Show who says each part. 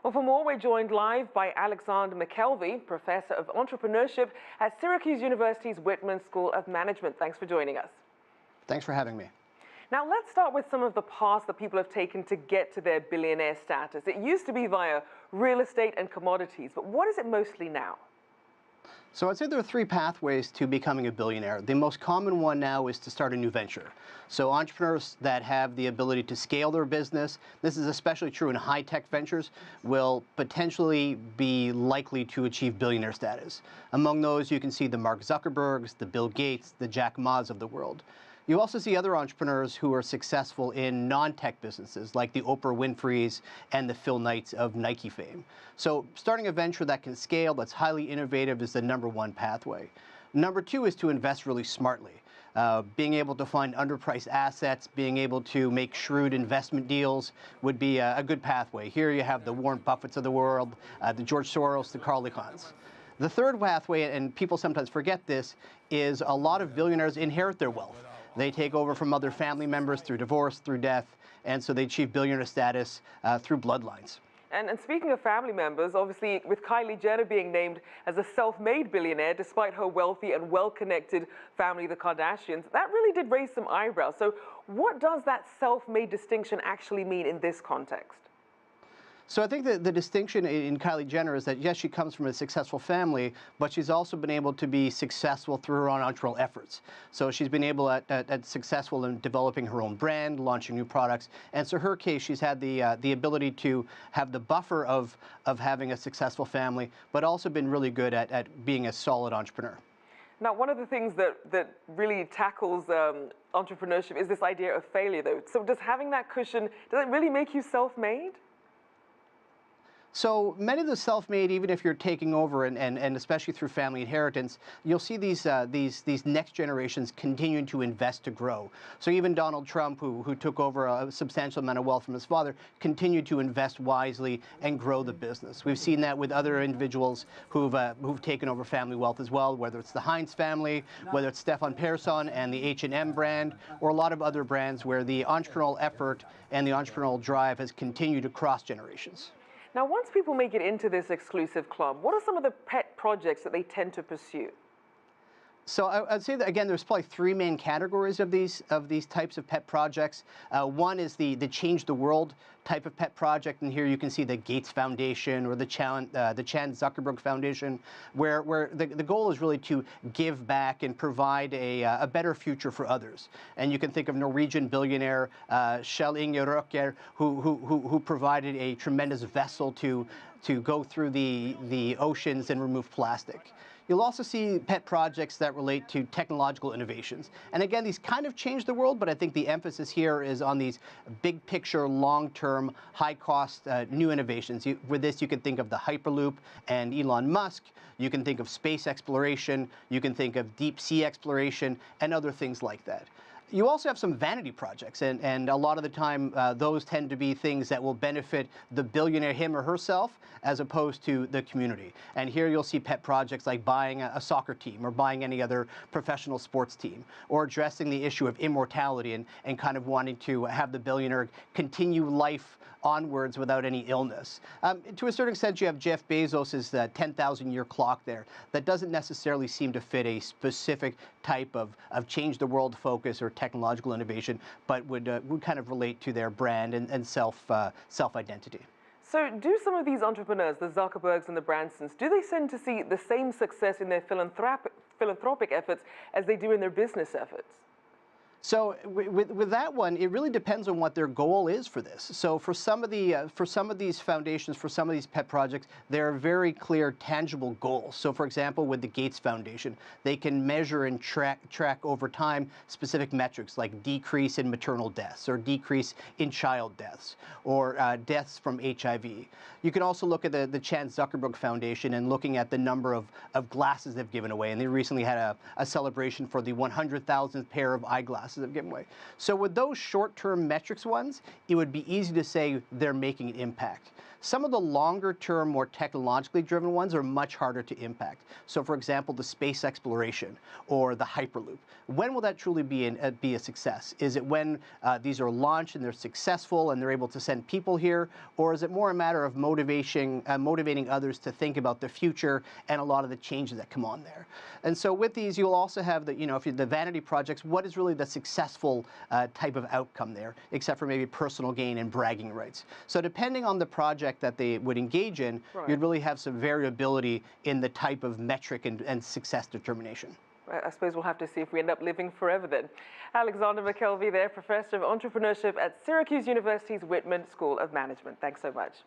Speaker 1: Well, for more, we're joined live by Alexander McKelvie, Professor of Entrepreneurship at Syracuse University's Whitman School of Management. Thanks for joining us.
Speaker 2: Thanks for having me.
Speaker 1: Now, let's start with some of the paths that people have taken to get to their billionaire status. It used to be via real estate and commodities, but what is it mostly now?
Speaker 2: So I'd say there are three pathways to becoming a billionaire. The most common one now is to start a new venture. So entrepreneurs that have the ability to scale their business, this is especially true in high-tech ventures, will potentially be likely to achieve billionaire status. Among those, you can see the Mark Zuckerbergs, the Bill Gates, the Jack Ma's of the world. You also see other entrepreneurs who are successful in non-tech businesses, like the Oprah Winfreys and the Phil Knights of Nike fame. So starting a venture that can scale, that's highly innovative, is the #1 pathway. Number two is to invest really smartly. Being able to find underpriced assets, being able to make shrewd investment deals would be a good pathway. Here you have the Warren Buffetts of the world, the George Soros, the Carl Icahns. The third pathway, and people sometimes forget this, is a lot of billionaires inherit their wealth. They take over from other family members through divorce, through death, and so they achieve billionaire status through bloodlines.
Speaker 1: And speaking of family members, obviously with Kylie Jenner being named as a self-made billionaire despite her wealthy and well-connected family, the Kardashians, that really did raise some eyebrows. So what does that self-made distinction actually mean in this context?
Speaker 2: So I think that the distinction in Kylie Jenner is that, yes, she comes from a successful family, but she's also been able to be successful through her own entrepreneurial efforts. So she's been able at successful in developing her own brand, launching new products. And so in her case, she's had the ability to have the buffer of having a successful family, but also been really good at being a solid entrepreneur.
Speaker 1: Now, one of the things that really tackles entrepreneurship is this idea of failure, though. So does having that cushion, does it really make you self-made?
Speaker 2: So many of the self-made, even if you're taking over and especially through family inheritance, you'll see these next generations continuing to invest to grow. So even Donald Trump, who took over a substantial amount of wealth from his father, continued to invest wisely and grow the business. We've seen that with other individuals who've taken over family wealth as well, whether it's the Heinz family, whether it's Stefan Persson and the H&M brand, or a lot of other brands where the entrepreneurial effort and the entrepreneurial drive has continued across generations.
Speaker 1: Now, once people make it into this exclusive club, what are some of the pet projects that they tend to pursue?
Speaker 2: So I'd say that, again, there's probably three main categories of these types of pet projects. One is the change the world type of pet project, and here you can see the Gates Foundation or the Chan Zuckerberg Foundation, where the goal is really to give back and provide a better future for others. And you can think of Norwegian billionaire Kjell Inge Røkker, who provided a tremendous vessel to go through the oceans and remove plastic. You'll also see pet projects that relate to technological innovations. And again, these kind of change the world, but I think the emphasis here is on these big picture, long-term, high-cost new innovations. With this, you can think of the Hyperloop and Elon Musk. You can think of space exploration. You can think of deep sea exploration and other things like that. You also have some vanity projects, and a lot of the time those tend to be things that will benefit the billionaire him or herself as opposed to the community. And here you'll see pet projects like buying a soccer team or buying any other professional sports team, or addressing the issue of immortality and kind of wanting to have the billionaire continue life onwards without any illness. To a certain extent, you have Jeff Bezos' 10,000-year clock there. That doesn't necessarily seem to fit a specific type of change the world focus or technological innovation, but would kind of relate to their brand and self-identity.
Speaker 1: So do some of these entrepreneurs, the Zuckerbergs and the Bransons, do they tend to see the same success in their philanthropic efforts as they do in their business efforts?
Speaker 2: So with that one, it really depends on what their goal is for this. So for some of these foundations, for some of these pet projects, there are very clear, tangible goals. So for example, with the Gates Foundation, they can measure and track over time specific metrics like decrease in maternal deaths or decrease in child deaths or deaths from HIV. You can also look at the Chan Zuckerberg Foundation and looking at the number of glasses they've given away. And they recently had a celebration for the 100,000th pair of eyeglasses they've given away. So with those short-term metrics ones, it would be easy to say they're making an impact. Some of the longer term, more technologically driven ones are much harder to impact. So for example, the space exploration or the Hyperloop. When will that truly be a success? Is it when these are launched and they're successful and they're able to send people here? Or is it more a matter of motivating others to think about the future and a lot of the changes that come on there? And so with these, you'll also have the, if you're the vanity projects, what is really the successful type of outcome there, except for maybe personal gain and bragging rights. So depending on the project that they would engage in, you'd really have some variability in the type of metric and success determination.
Speaker 1: I suppose we'll have to see if we end up living forever then. Alexander McKelvie there, Professor of Entrepreneurship at Syracuse University's Whitman School of Management. Thanks so much.